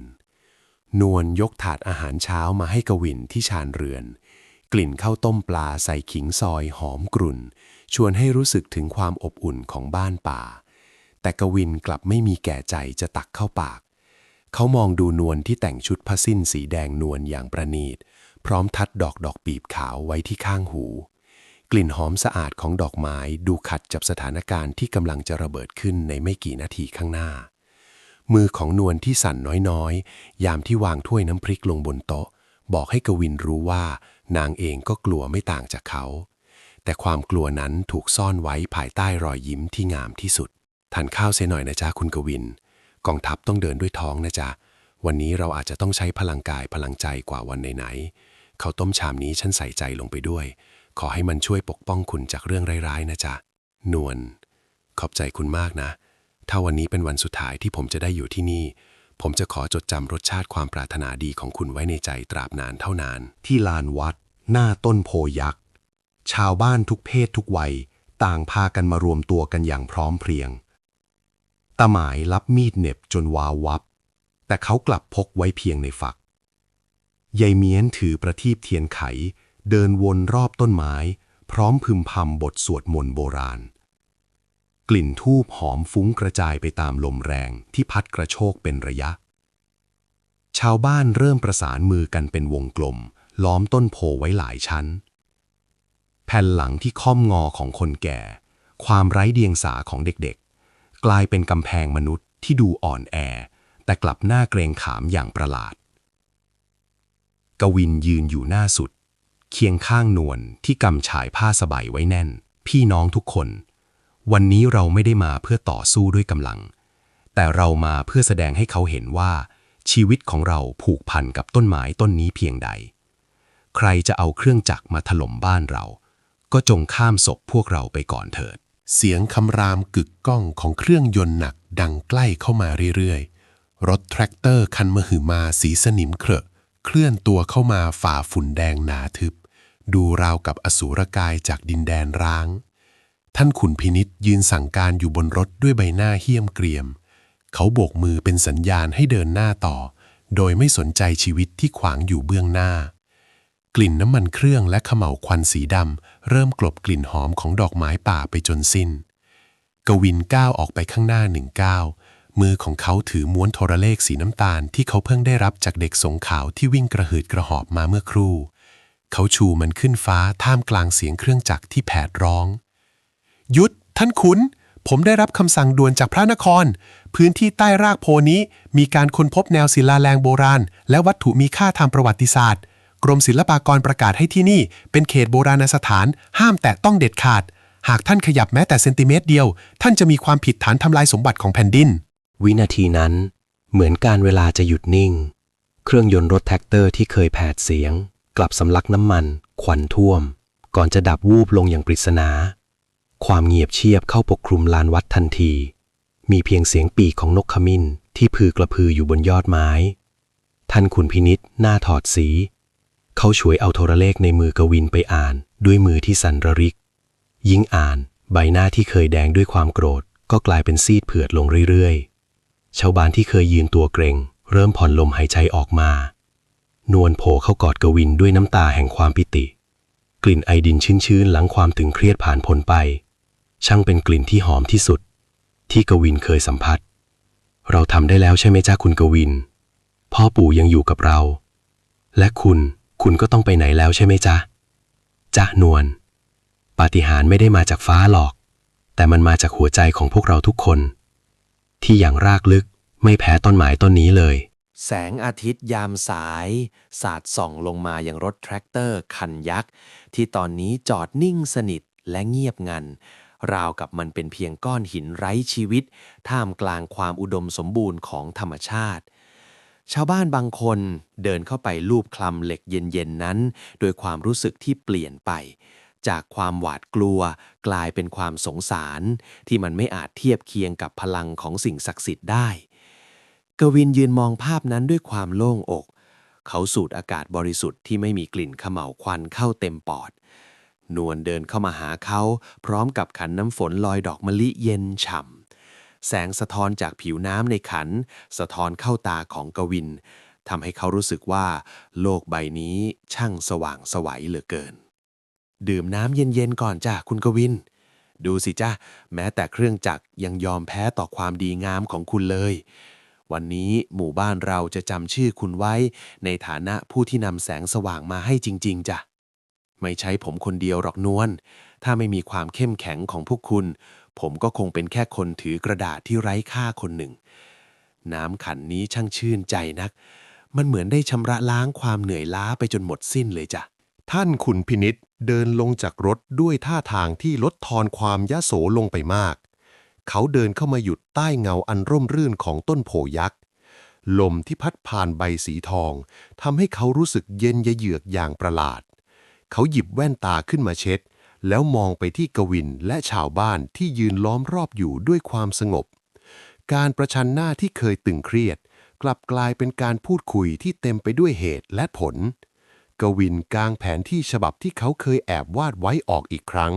นวลยกถาดอาหารเช้ามาให้กวินที่ชานเรือนกลิ่นข้าวต้มปลาใส่ขิงซอยหอมกรุ่นชวนให้รู้สึกถึงความอบอุ่นของบ้านป่าแต่กวินกลับไม่มีแก่ใจจะตักเข้าปากเขามองดูนวลที่แต่งชุดผ้าสิ้นสีแดงนวลอย่างประณีตพร้อมทัดดอกปีบขาวไว้ที่ข้างหูกลิ่นหอมสะอาดของดอกไม้ดูขัดกับสถานการณ์ที่กำลังจะระเบิดขึ้นในไม่กี่นาทีข้างหน้ามือของนวลที่สั่นน้อยๆยามที่วางถ้วยน้ำพริกลงบนโต๊ะบอกให้กวินรู้ว่านางเองก็กลัวไม่ต่างจากเขาแต่ความกลัวนั้นถูกซ่อนไว้ภายใต้รอยยิ้มที่งามที่สุดทานข้าวเสียหน่อยนะจ๊ะคุณกวินกองทัพต้องเดินด้วยท้องนะจ๊ะวันนี้เราอาจจะต้องใช้พลังกายพลังใจกว่าวันไหนๆข้าวต้มชามนี้ฉันใส่ใจลงไปด้วยขอให้มันช่วยปกป้องคุณจากเรื่องร้ายๆนะจ๊ะนวลขอบใจคุณมากนะถ้าวันนี้เป็นวันสุดท้ายที่ผมจะได้อยู่ที่นี่ผมจะขอจดจำรสชาติความปรารถนาดีของคุณไว้ในใจตราบนานเท่านานที่ลานวัดหน้าต้นโพยักษ์ชาวบ้านทุกเพศทุกวัยต่างพากันมารวมตัวกันอย่างพร้อมเพรียง ตาหมายรับมีดเหน็บจนวาววับแต่เขากลับพกไว้เพียงในฝักยายเมี้ยนถือประทีปเทียนไขเดินวนรอบต้นไม้พร้อมพึมพำบทสวดมนต์โบราณกลิ่นธูปหอมฟุ้งกระจายไปตามลมแรงที่พัดกระโชกเป็นระยะชาวบ้านเริ่มประสานมือกันเป็นวงกลมล้อมต้นโพไว้หลายชั้นแผ่นหลังที่ค่อมงอของคนแก่ความไร้เดียงสาของเด็กๆกลายเป็นกำแพงมนุษย์ที่ดูอ่อนแอแต่กลับน่าเกรงขามอย่างประหลาดกวินยืนอยู่หน้าสุดเคียงข้างนวลที่กำฉายผ้าสบายไว้แน่นพี่น้องทุกคนวันนี้เราไม่ได้มาเพื่อต่อสู้ด้วยกำลังแต่เรามาเพื่อแสดงให้เขาเห็นว่าชีวิตของเราผูกพันกับต้นไม้ต้นนี้เพียงใดใครจะเอาเครื่องจักรมาถล่มบ้านเราก็จงข้ามศพพวกเราไปก่อนเถิดเสียงคำรามกึกก้องของเครื่องยนต์หนักดังใกล้เข้ามาเรื่อยๆรถแทรกเตอร์คันมหึมาสีสนิมเคลื่อนตัวเข้ามาฝ่าฝุ่นแดงหนาทึบดูราวกับอสูรกายจากดินแดนร้างท่านขุนพินิจยืนสั่งการอยู่บนรถด้วยใบหน้าเหี้ยมเกรียมเขาโบกมือเป็นสัญญาณให้เดินหน้าต่อโดยไม่สนใจชีวิตที่ขวางอยู่เบื้องหน้ากลิ่นน้ำมันเครื่องและเขม่าวควันสีดำเริ่มกลบกลิ่นหอมของดอกไม้ป่าไปจนสิ้นกวินก้าวออกไปข้างหน้า1 ก้าวมือของเขาถือม้วนโทรเลขสีน้ำตาลที่เขาเพิ่งได้รับจากเด็กสงขาวที่วิ่งกระหืดกระหอบมาเมื่อครู่เขาชูมันขึ้นฟ้าท่ามกลางเสียงเครื่องจักรที่แผดร้องหยุดท่านขุนผมได้รับคำสั่งด่วนจากพระนครพื้นที่ใต้รากโพนี้มีการค้นพบแนวศิลาแรงโบราณและวัตถุมีค่าทางประวัติศาสตร์กรมศิลปากรประกาศให้ที่นี่เป็นเขตโบราณสถานห้ามแตะต้องเด็ดขาดหากท่านขยับแม้แต่เซนติเมตรเดียวท่านจะมีความผิดฐานทำลายสมบัติของแผ่นดินวินาทีนั้นเหมือนการเวลาจะหยุดนิ่งเครื่องยนต์รถแท็กเตอร์ที่เคยแผดเสียงกลับสำลักน้ำมันควันท่วมก่อนจะดับวูบลงอย่างปริศนาความเงียบเชียบเข้าปกคลุมลานวัดทันทีมีเพียงเสียงปีกของนกขมิ้นที่พือกระพืออยู่บนยอดไม้ท่านขุนพินิจหน้าถอดสีเขาฉวยเอาโทรเลขในมือกวินไปอ่านด้วยมือที่สั่นระริกยิ่งอ่านใบหน้าที่เคยแดงด้วยความโกรธก็กลายเป็นซีดเผือดลงเรื่อยๆชาวบ้านที่เคยยืนตัวเกรงเริ่มผ่อนลมหายใจออกมานวลโผล่เข้ากอดกวินด้วยน้ำตาแห่งความปิติกลิ่นไอดินชื้นๆหลังความตึงเครียดผ่านพ้นไปช่างเป็นกลิ่นที่หอมที่สุดที่กวินเคยสัมผัสเราทำได้แล้วใช่ไหมจ้าคุณกวินพ่อปู่ยังอยู่กับเราและคุณก็ต้องไปไหนแล้วใช่ไหมจ๊ะจ๊ะนวลปาฏิหาริย์ไม่ได้มาจากฟ้าหรอกแต่มันมาจากหัวใจของพวกเราทุกคนที่อย่างรากลึกไม่แพ้ต้นไม้ต้นนี้เลยแสงอาทิตย์ยามสายสาดส่องลงมาอย่างรถแทรกเตอร์คันยักษ์ที่ตอนนี้จอดนิ่งสนิทและเงียบงันราวกับมันเป็นเพียงก้อนหินไร้ชีวิตท่ามกลางความอุดมสมบูรณ์ของธรรมชาติชาวบ้านบางคนเดินเข้าไปลูบคลำเหล็กเย็นๆนั้นโดยความรู้สึกที่เปลี่ยนไปจากความหวาดกลัวกลายเป็นความสงสารที่มันไม่อาจเทียบเคียงกับพลังของสิ่งศักดิ์สิทธิ์ได้กวินยืนมองภาพนั้นด้วยความโล่งอกเขาสูดอากาศบริสุทธิ์ที่ไม่มีกลิ่นเขม่าวควันเข้าเต็มปอดนวลเดินเข้ามาหาเขาพร้อมกับขันน้ำฝนลอยดอกมะลิเย็นฉ่ำแสงสะท้อนจากผิวน้ำในขันสะท้อนเข้าตาของกวินทำให้เขารู้สึกว่าโลกใบนี้ช่างสว่างไสวเหลือเกินดื่มน้ำเย็นๆก่อนจ้ะคุณกวินดูสิจ้ะแม้แต่เครื่องจักรยังยอมแพ้ต่อความดีงามของคุณเลยวันนี้หมู่บ้านเราจะจำชื่อคุณไว้ในฐานะผู้ที่นำแสงสว่างมาให้จริงๆจ้ะไม่ใช่ผมคนเดียวหรอกนวลถ้าไม่มีความเข้มแข็งของพวกคุณผมก็คงเป็นแค่คนถือกระดาษที่ไร้ค่าคนหนึ่งน้ำขันนี้ช่างชื่นใจนักมันเหมือนได้ชำระล้างความเหนื่อยล้าไปจนหมดสิ้นเลยจ้ะท่านขุนพินิจเดินลงจากรถด้วยท่าทางที่ลดทอนความยโสลงไปมากเขาเดินเข้ามาหยุดใต้เงาอันร่มรื่นของต้นโพยักษ์ลมที่พัดผ่านใบสีทองทำให้เขารู้สึกเย็นเยือกอย่างประหลาดเขาหยิบแว่นตาขึ้นมาเช็ดแล้วมองไปที่กวินและชาวบ้านที่ยืนล้อมรอบอยู่ด้วยความสงบการประชันหน้าที่เคยตึงเครียดกลับกลายเป็นการพูดคุยที่เต็มไปด้วยเหตุและผลกวินกางแผนที่ฉบับที่เขาเคยแอบวาดไว้ออกอีกครั้ง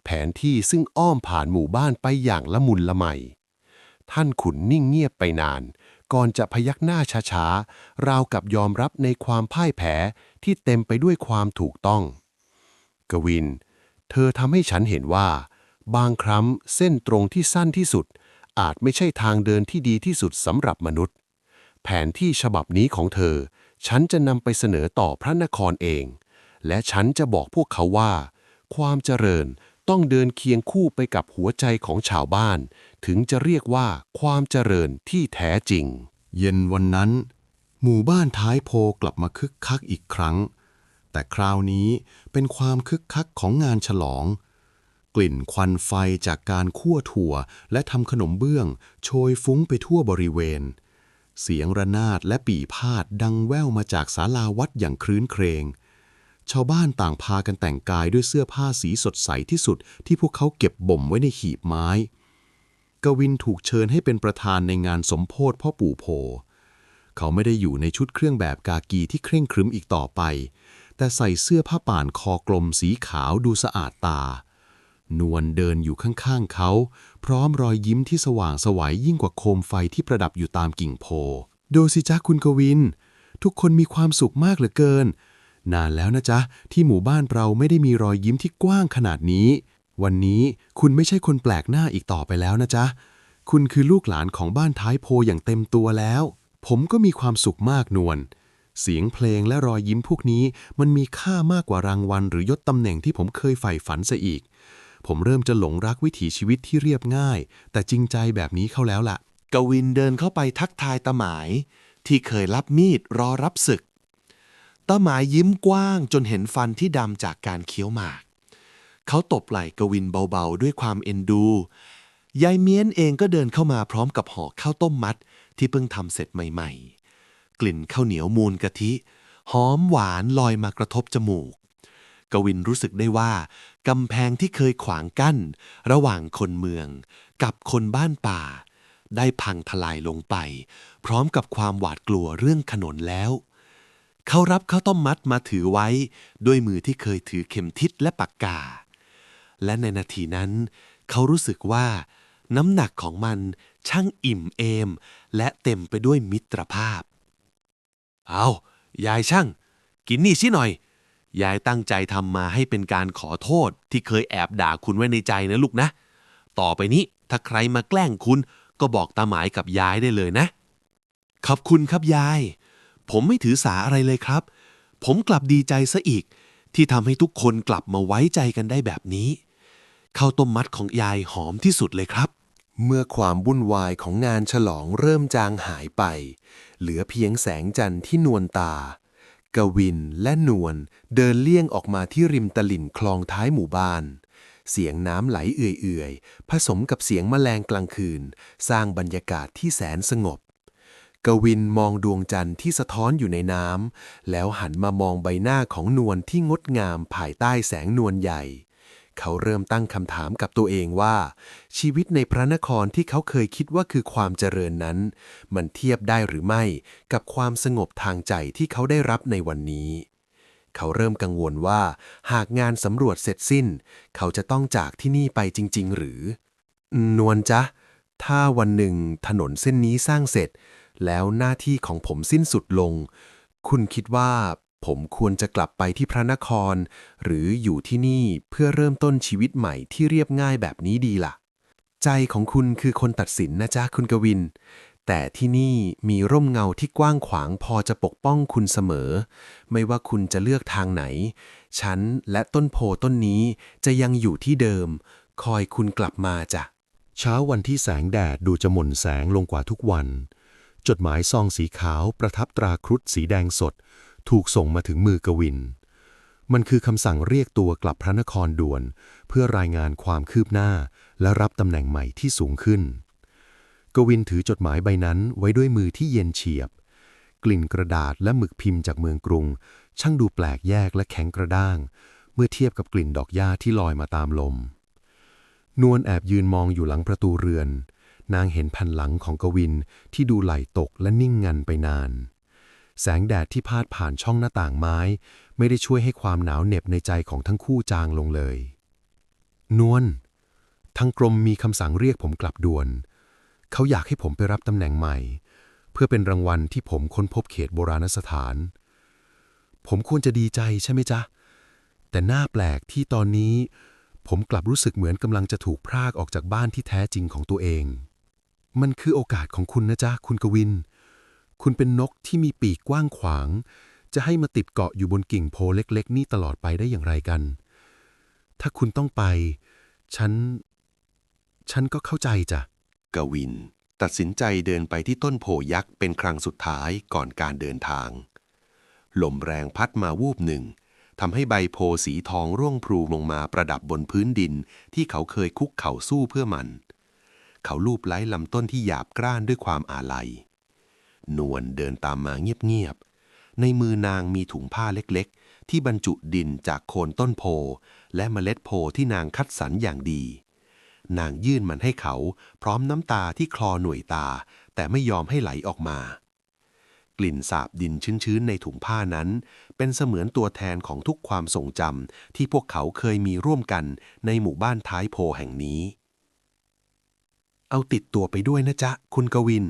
แผนที่ซึ่งอ้อมผ่านหมู่บ้านไปอย่างละมุนละไม ท่านขุนนิ่งเงียบไปนาน ก่อนจะพยักหน้าช้าๆราวกับยอมรับในความพ่ายแพ้ที่เต็มไปด้วยความถูกต้อง กวิน เธอทำให้ฉันเห็นว่า บางครั้งเส้นตรงที่สั้นที่สุด อาจไม่ใช่ทางเดินที่ดีที่สุดสำหรับมนุษย์ แผนที่ฉบับนี้ของเธอ ฉันจะนำไปเสนอต่อพระนครเอง และฉันจะบอกพวกเขาว่า ความเจริญต้องเดินเคียงคู่ไปกับหัวใจของชาวบ้าน ถึงจะเรียกว่าความเจริญที่แท้จริง เย็นวันนั้น หมู่บ้านท้ายโพกลับมาคึกคักอีกครั้ง แต่คราวนี้เป็นความคึกคักของงานฉลอง กลิ่นควันไฟจากการคั่วถั่วและทำขนมเบื้องโชยฟุ้งไปทั่วบริเวณ เสียงระนาดและปี่พาดดังแว่วมาจากศาลาวัดอย่างครื้นเครง ชาวบ้านต่างพากันแต่งกายด้วยเสื้อผ้าสีสดใสที่สุดที่พวกเขาเก็บบ่มไว้ในหีบไม้ กวินถูกเชิญให้เป็นประธานในงานสมโภชพ่อปู่โพ เขาไม่ได้อยู่ในชุดเครื่องแบบกากีที่เคร่งครึมอีกต่อไป แต่ใส่เสื้อผ้าป่านคอกลมสีขาวดูสะอาดตา นวลเดินอยู่ข้างๆเขา พร้อมรอยยิ้มที่สว่างไสวยิ่งกว่าโคมไฟที่ประดับอยู่ตามกิ่งโพดูสิจ๊ะคุณกวิน ทุกคนมีความสุขมากเหลือเกิน นานแล้วนะจ๊ะที่หมู่บ้านเราไม่ได้มีรอยยิ้มที่กว้างขนาดนี้ วันนี้คุณไม่ใช่คนแปลกหน้าอีกต่อไปแล้วนะจ๊ะ คุณคือลูกหลานของบ้านท้ายโพอย่างเต็มตัวแล้ว ผมก็มีความสุขมากนวล เสียงเพลงและรอยยิ้มพวกนี้มันมีค่ามากกว่ารางวัลหรือยศตำแหน่งที่ผมเคยใฝ่ฝันซะอีก ผมเริ่มจะหลงรักวิถีชีวิตที่เรียบง่าย แต่จริงใจแบบนี้เข้าแล้วล่ะ กวินเดินเข้าไปทักทายตาหมายที่เคยรับมีดรอรับศึกตาหมายยิ้มกว้างจนเห็นฟันที่ดำจากการเคี้ยวหมาก เขาตบไหล่กวินเบาๆด้วยความเอ็นดูยายเมี้ยนเองก็เดินเข้ามาพร้อมกับห่อข้าวต้มมัดที่เพิ่งทำเสร็จใหม่ๆกลิ่นข้าวเหนียวมูลกะทิหอมหวานลอยมากระทบจมูกกวินรู้สึกได้ว่ากำแพงที่เคยขวางกั้นระหว่างคนเมืองกับคนบ้านป่าได้พังทลายลงไปพร้อมกับความหวาดกลัวเรื่องถนนแล้วเขารับข้าวต้มมัดมาถือไว้ด้วยมือที่เคยถือเข็มทิศและปากกาและในนาทีนั้นเขารู้สึกว่าน้ำหนักของมันช่างอิ่มเอมและเต็มไปด้วยมิตรภาพเอายายช่างกินนี่สิหน่อยยายตั้งใจทำมาให้เป็นการขอโทษที่เคยแอบด่าคุณไว้ในใจนะลูกนะต่อไปนี้ถ้าใครมาแกล้งคุณก็บอกตาหมายกับยายได้เลยนะขอบคุณครับยายผมไม่ถือสาอะไรเลยครับผมกลับดีใจซะอีกที่ทำให้ทุกคนกลับมาไว้ใจกันได้แบบนี้ข้าวต้มมัดของยายหอมที่สุดเลยครับ เมื่อความวุ่นวายของงานฉลองเริ่มจางหายไปเหลือเพียงแสงจันทร์ที่นวลตากวินและนวลเดินเลี่ยงออกมาที่ริมตลิ่งคลองท้ายหมู่บ้านเสียงน้ำไหลเอื่อยๆผสมกับเสียงแมลงกลางคืนสร้างบรรยากาศที่แสนสงบกวินมองดวงจันทร์ที่สะท้อนอยู่ในน้ำแล้วหันมามองใบหน้าของนวลที่งดงามภายใต้แสงนวลใหญ่เขาเริ่มตั้งคำถามกับตัวเองว่าชีวิตในพระนครที่เขาเคยคิดว่าคือความเจริญนั้นมันเทียบได้หรือไม่กับความสงบทางใจที่เขาได้รับในวันนี้เขาเริ่มกังวลว่าหากงานสำรวจเสร็จสิ้นเขาจะต้องจากที่นี่ไปจริงๆหรือนวลจ๊ะถ้าวันหนึ่งถนนเส้นนี้สร้างเสร็จแล้วหน้าที่ของผมสิ้นสุดลงคุณคิดว่าผมควรจะกลับไปที่พระนครหรืออยู่ที่นี่เพื่อเริ่มต้นชีวิตใหม่ที่เรียบง่ายแบบนี้ดีล่ะใจของคุณคือคนตัดสินนะจ๊ะคุณกวินแต่ที่นี่มีร่มเงาที่กว้างขวางพอจะปกป้องคุณเสมอไม่ว่าคุณจะเลือกทางไหนฉันและต้นโพต้นนี้จะยังอยู่ที่เดิมคอยคุณกลับมาจ้ะเช้าวันที่แสงแดดดูจะหม่นแสงลงกว่าทุกวันจดหมายซองสีขาวประทับตราครุฑสีแดงสดถูกส่งมาถึงมือกวินมันคือคำสั่งเรียกตัวกลับพระนครด่วนเพื่อรายงานความคืบหน้าและรับตำแหน่งใหม่ที่สูงขึ้นกวินถือจดหมายใบนั้นไว้ด้วยมือที่เย็นเฉียบกลิ่นกระดาษและหมึกพิมพ์จากเมืองกรุงช่างดูแปลกแยกและแข็งกระด้างเมื่อเทียบกับกลิ่นดอกหญ้าที่ลอยมาตามลมนวลแอบยืนมองอยู่หลังประตูเรือนนางเห็นแผ่นหลังของกวินที่ดูไหลตกและนิ่งงันไปนานแสงแดดที่พาดผ่านช่องหน้าต่างไม้ไม่ได้ช่วยให้ความหนาวเหน็บในใจของทั้งคู่จางลงเลยนวลทางกรมมีคำสั่งเรียกผมกลับด่วน เขาอยากให้ผมไปรับตำแหน่งใหม่ เพื่อเป็นรางวัลที่ผมค้นพบเขตโบราณสถาน ผมควรจะดีใจใช่ไหมจ๊ะแต่น่าแปลกที่ตอนนี้ผมกลับรู้สึกเหมือนกำลังจะถูกพรากออกจากบ้านที่แท้จริงของตัวเองมันคือโอกาสของคุณนะจ๊ะคุณกวินคุณเป็นนกที่มีปีกกว้างขวางจะให้มาติดเกาะอยู่บนกิ่งโพเล็กๆนี่ตลอดไปได้อย่างไรกันถ้าคุณต้องไปฉันก็เข้าใจจ้ะกวินตัดสินใจเดินไปที่ต้นโพยักษ์เป็นครั้งสุดท้ายก่อนการเดินทางลมแรงพัดมาวูบหนึ่งทำให้ใบโพสีทองร่วงพลูลงมาประดับบนพื้นดินที่เขาเคยคุกเข่าสู้เพื่อมันเขาลูบไล้ลำต้นที่หยาบกร้านด้วยความอาลัยนวลเดินตามมาเงียบๆในมือนางมีถุงผ้าเล็กๆที่บรรจุดินจากโคนต้นโพและเมล็ดโพที่นางคัดสรรอย่างดีนางยื่นมันให้เขาพร้อมน้ำตาที่คลอหน่วยตาแต่ไม่ยอมให้ไหลออกมากลิ่นสาบดินชื้นๆในถุงผ้านั้นเป็นเสมือนตัวแทนของทุกความทรงจำที่พวกเขาเคยมีร่วมกันในหมู่บ้านท้ายโพแห่งนี้เอาติดตัวไปด้วยนะจ๊ะคุณกวิน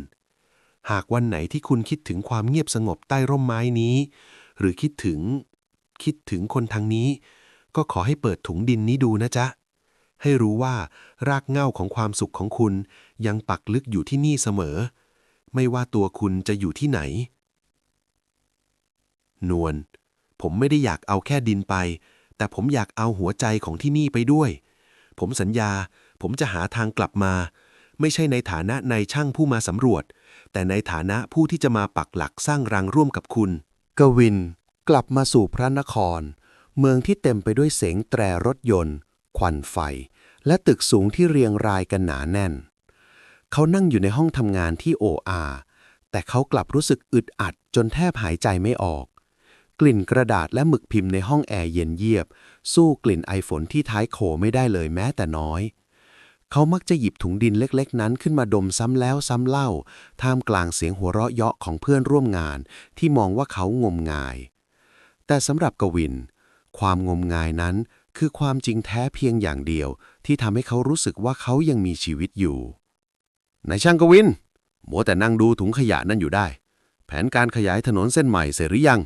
หากวันไหนที่คุณคิดถึงความเงียบสงบใต้ร่มไม้นี้หรือคิดถึงคนทางนี้ก็ขอให้เปิดถุงดินนี้ดูนะจ๊ะให้รู้ว่ารากเหง้าของความสุขของคุณยังปักลึกอยู่ที่นี่เสมอไม่ว่าตัวคุณจะอยู่ที่ไหนนวลผมไม่ได้อยากเอาแค่ดินไปแต่ผมอยากเอาหัวใจของที่นี่ไปด้วยผมสัญญาผมจะหาทางกลับมาไม่ใช่ในฐานะนายช่างผู้มาสำรวจแต่ในฐานะผู้ที่จะมาปักหลักสร้างรังร่วมกับคุณกวินกลับมาสู่พระนครเมืองที่เต็มไปด้วยเสียงแตรรถยนต์ควันไฟและตึกสูงที่เรียงรายกันหนาแน่นเขานั่งอยู่ในห้องทำงานที่โออาแต่เขากลับรู้สึกอึดอัดจนแทบหายใจไม่ออกกลิ่นกระดาษและหมึกพิมพ์ในห้องแอร์เย็นเยียบสู้กลิ่นไอฝนที่ท้ายโขไม่ได้เลยแม้แต่น้อยเขามักจะหยิบถุงดินเล็กๆนั้นขึ้นมาดมซ้ำแล้วซ้ำเล่าท่ามกลางเสียงหัวเราะเยาะของเพื่อนร่วมงานที่มองว่าเขางมงายแต่สำหรับกวินความงมงายนั้นคือความจริงแท้เพียงอย่างเดียวที่ทำให้เขารู้สึกว่าเขายังมีชีวิตอยู่นายช่างกวินมัวแต่นั่งดูถุงขยะนั่นอยู่ได้แผนการขยายถนนเส้นใหม่เสร็จหรือยัง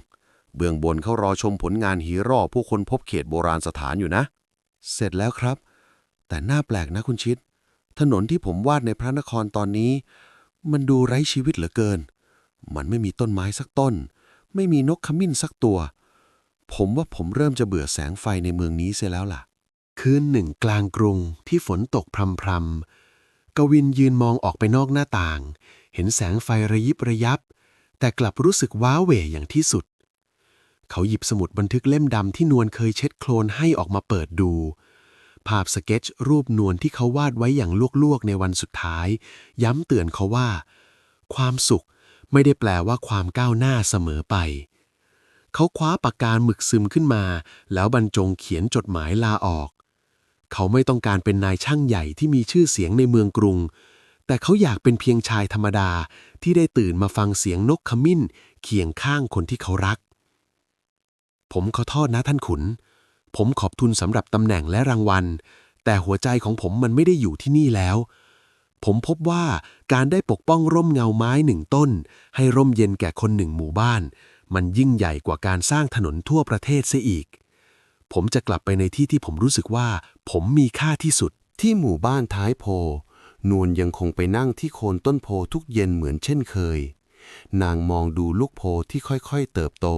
เบื้องบนเขารอชมผลงานฮีโร่ผู้คนพบเขตโบราณสถานอยู่นะเสร็จแล้วครับแต่น่าแปลกนะคุณชิดถนนที่ผมวาดในพระนครตอนนี้มันดูไร้ชีวิตเหลือเกินมันไม่มีต้นไม้สักต้นไม่มีนกขมิ้นสักตัวผมว่าผมเริ่มจะเบื่อแสงไฟในเมืองนี้เสียแล้วล่ะคืนหนึ่งกลางกรุงที่ฝนตกพรำๆกวินยืนมองออกไปนอกหน้าต่างเห็นแสงไฟระยิบระยับแต่กลับรู้สึกว้าเหวอย่างที่สุดเขาหยิบสมุดบันทึกเล่มดำที่นวลเคยเช็ดโคลนให้ออกมาเปิดดูภาพสเก็ตช์รูปนวลที่เขาวาดไว้อย่างลวกๆในวันสุดท้ายย้ำเตือนเขาว่าความสุขไม่ได้แปลว่าความก้าวหน้าเสมอไปเขาคว้าปากกาหมึกซึมขึ้นมาแล้วบรรจงเขียนจดหมายลาออกเขาไม่ต้องการเป็นนายช่างใหญ่ที่มีชื่อเสียงในเมืองกรุงแต่เขาอยากเป็นเพียงชายธรรมดาที่ได้ตื่นมาฟังเสียงนกขมิ้นเคียงข้างคนที่เขารักผมขอโทษนะท่านขุนผมขอบคุณสำหรับตำแหน่งและรางวัลแต่หัวใจของผมมันไม่ได้อยู่ที่นี่แล้วผมพบว่าการได้ปกป้องร่มเงาไม้หนึ่งต้นให้ร่มเย็นแก่คนหนึ่งหมู่บ้านมันยิ่งใหญ่กว่าการสร้างถนนทั่วประเทศเสียอีกผมจะกลับไปในที่ที่ผมรู้สึกว่าผมมีค่าที่สุดที่หมู่บ้านท้ายโพนวลยังคงไปนั่งที่โคนต้นโพทุกเย็นเหมือนเช่นเคยนางมองดูลูกโพที่ค่อยๆเติบโต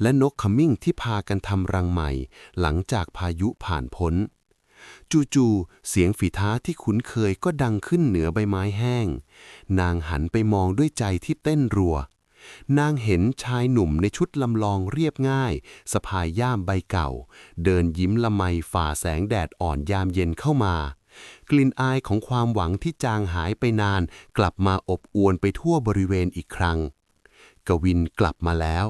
และนกขมิ้นที่พากันทำรังใหม่หลังจากพายุผ่านพ้นจู่ๆเสียงฝีเท้าที่คุ้นเคยก็ดังขึ้นเหนือใบไม้แห้งนางหันไปมองด้วยใจที่เต้นรัวนางเห็นชายหนุ่มในชุดลำลองเรียบง่ายสะพายย่ามใบเก่าเดินยิ้มละไมฝ่าแสงแดดอ่อนยามเย็นเข้ามากลิ่นอายของความหวังที่จางหายไปนานกลับมาอบอวลไปทั่วบริเวณอีกครั้งกวินกลับมาแล้ว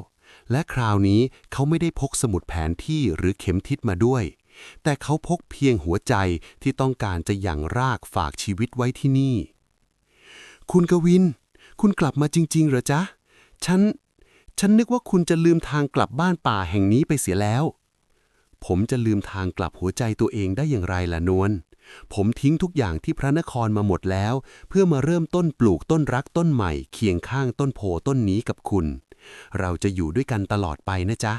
และคราวนี้เขาไม่ได้พกสมุดแผนที่หรือเข็มทิศมาด้วยแต่เขาพกเพียงหัวใจที่ต้องการจะหยั่งรากฝากชีวิตไว้ที่นี่คุณกวินคุณกลับมาจริงๆเหรอจ๊ะฉันนึกว่าคุณจะลืมทางกลับบ้านป่าแห่งนี้ไปเสียแล้วผมจะลืมทางกลับหัวใจตัวเองได้อย่างไรล่ะนวล ผมทิ้งทุกอย่างที่พระนครมาหมดแล้วเพื่อมาเริ่มต้นปลูกต้นรักต้นใหม่เคียงข้างต้นโพต้นนี้กับคุณเราจะอยู่ด้วยกันตลอดไปนะจ๊ะ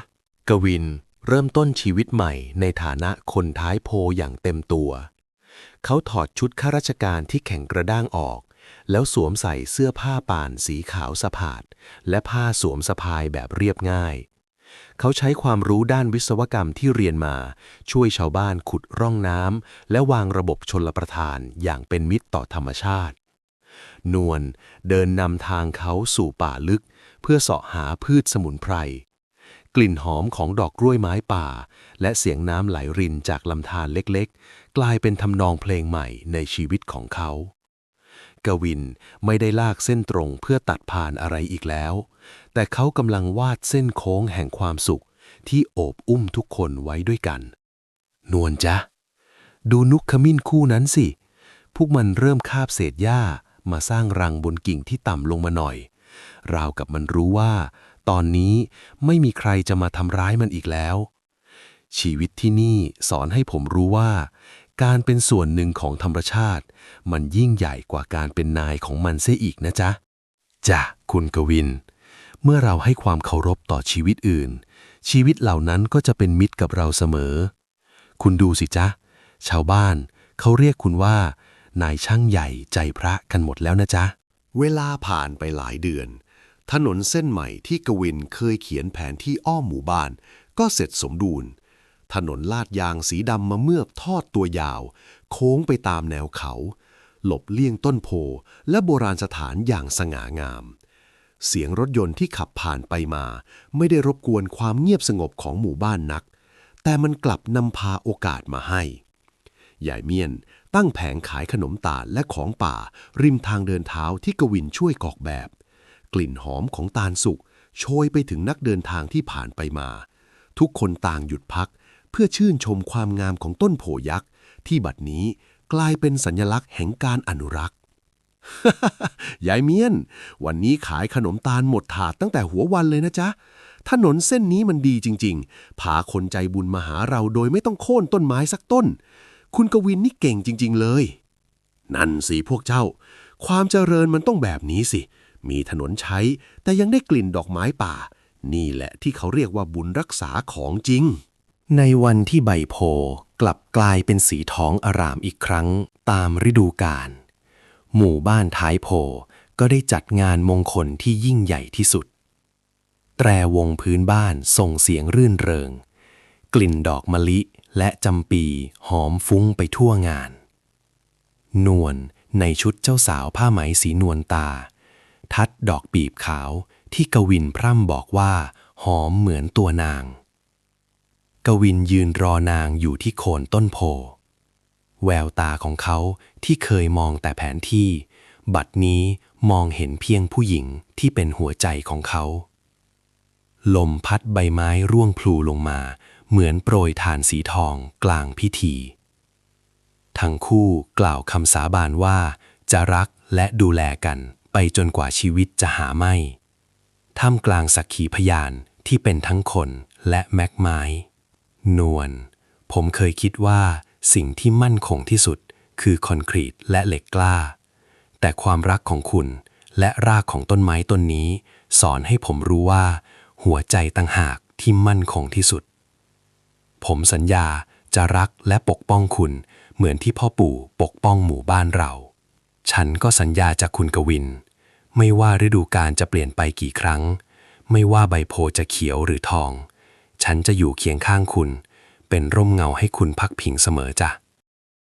กวินเริ่มต้นชีวิตใหม่ในฐานะคนท้ายโพอย่างเต็มตัวเขาถอดชุดข้าราชการที่แข็งกระด้างออกแล้วสวมใส่เสื้อผ้าป่านสีขาวสะพาดและผ้าสวมสะพายแบบเรียบง่ายเขาใช้ความรู้ด้านวิศวกรรมที่เรียนมาช่วยชาวบ้านขุดร่องน้ำและวางระบบชลประทานอย่างเป็นมิตรต่อธรรมชาตินวลเดินนำทางเขาสู่ป่าลึกเพื่อเสาะหาพืชสมุนไพรกลิ่นหอมของดอกกล้วยไม้ป่าและเสียงน้ำไหลรินจากลำธารเล็กๆกลายเป็นทำนองเพลงใหม่ในชีวิตของเขากวินไม่ได้ลากเส้นตรงเพื่อตัดผ่านอะไรอีกแล้วแต่เขากำลังวาดเส้นโค้งแห่งความสุขที่โอบอุ้มทุกคนไว้ด้วยกันนวลจ๊ะดูนกขมิ้นคู่นั้นสิพวกมันเริ่มคาบเศษหญ้ามาสร้างรังบนกิ่งที่ต่ำลงมาหน่อยราวกับมันรู้ว่าตอนนี้ไม่มีใครจะมาทำร้ายมันอีกแล้วชีวิตที่นี่สอนให้ผมรู้ว่าการเป็นส่วนหนึ่งของธรรมชาติมันยิ่งใหญ่กว่าการเป็นนายของมันเสียอีกนะจ๊ะจ้ะคุณกวินเมื่อเราให้ความเคารพต่อชีวิตอื่นชีวิตเหล่านั้นก็จะเป็นมิตรกับเราเสมอคุณดูสิจ๊ะชาวบ้านเขาเรียกคุณว่านายช่างใหญ่ใจพระกันหมดแล้วนะจ๊ะเวลาผ่านไปหลายเดือนถนนเส้นใหม่ที่กวินเคยเขียนแผนที่อ้อมหมู่บ้านก็เสร็จสมบูรณ์ถนนลาดยางสีดำมะเมือบทอดตัวยาวโค้งไปตามแนวเขาหลบเลี่ยงต้นโพและโบราณสถานอย่างสง่างามเสียงรถยนต์ที่ขับผ่านไปมาไม่ได้รบกวนความเงียบสงบของหมู่บ้านนักแต่มันกลับนำพาโอกาสมาให้ยายเมียนตั้งแผงขายขนมตาลและของป่าริมทางเดินเท้าที่กวินช่วยกอกแบบกลิ่นหอมของตาลสุกโชยไปถึงนักเดินทางที่ผ่านไปมาทุกคนต่างหยุดพักเพื่อชื่นชมความงามของต้นโพยักษ์ที่บัดนี้กลายเป็นสัญลักษณ์แห่งการอนุรักษ์ ยายเมียนวันนี้ขายขนมตาลหมดถาดตั้งแต่หัววันเลยนะจ๊ะถนนเส้นนี้มันดีจริงๆพาคนใจบุญมาหาเราโดยไม่ต้องโค่นต้นไม้สักต้นคุณกวินนี่เก่งจริงๆเลยนั่นสิพวกเจ้าความเจริญมันต้องแบบนี้สิมีถนนใช้แต่ยังได้กลิ่นดอกไม้ป่านี่แหละที่เขาเรียกว่าบุญรักษาของจริงในวันที่ใบโพกลับกลายเป็นสีทองอร่ามอีกครั้งตามฤดูกาลหมู่บ้านท้ายโพก็ได้จัดงานมงคลที่ยิ่งใหญ่ที่สุดแตรวงพื้นบ้านส่งเสียงรื่นเริงกลิ่นดอกมะลิและจำปีหอมฟุ้งไปทั่วงานนวลในชุดเจ้าสาวผ้าไหมสีนวลตาทัดดอกปีบขาวที่กวินพร่ำบอกว่าหอมเหมือนตัวนางกวินยืนรอนางอยู่ที่โคนต้นโพแววตาของเขาที่เคยมองแต่แผนที่บัดนี้มองเห็นเพียงผู้หญิงที่เป็นหัวใจของเขาลมพัดใบไม้ร่วงพลูลงมาเหมือนโปรยถ่านสีทองกลางพิธีทั้งคู่กล่าวคำสาบานว่าจะรักและดูแลกันไปจนกว่าชีวิตจะหาไม่ท่ามกลางสักขีพยานที่เป็นทั้งคนและแม็กไม้นวลผมเคยคิดว่าสิ่งที่มั่นคงที่สุดคือคอนกรีตและเหล็กกล้าแต่ความรักของคุณและรากของต้นไม้ต้นนี้สอนให้ผมรู้ว่าหัวใจต่างหากที่มั่นคงที่สุดผมสัญญาจะรักและปกป้องคุณเหมือนที่พ่อปู่ปกป้องหมู่บ้านเราฉันก็สัญญาจากคุณกวินไม่ว่าฤดูกาลจะเปลี่ยนไปกี่ครั้งไม่ว่าใบโพจะเขียวหรือทองฉันจะอยู่เคียงข้างคุณเป็นร่มเงาให้คุณพักพิงเสมอจ้ะ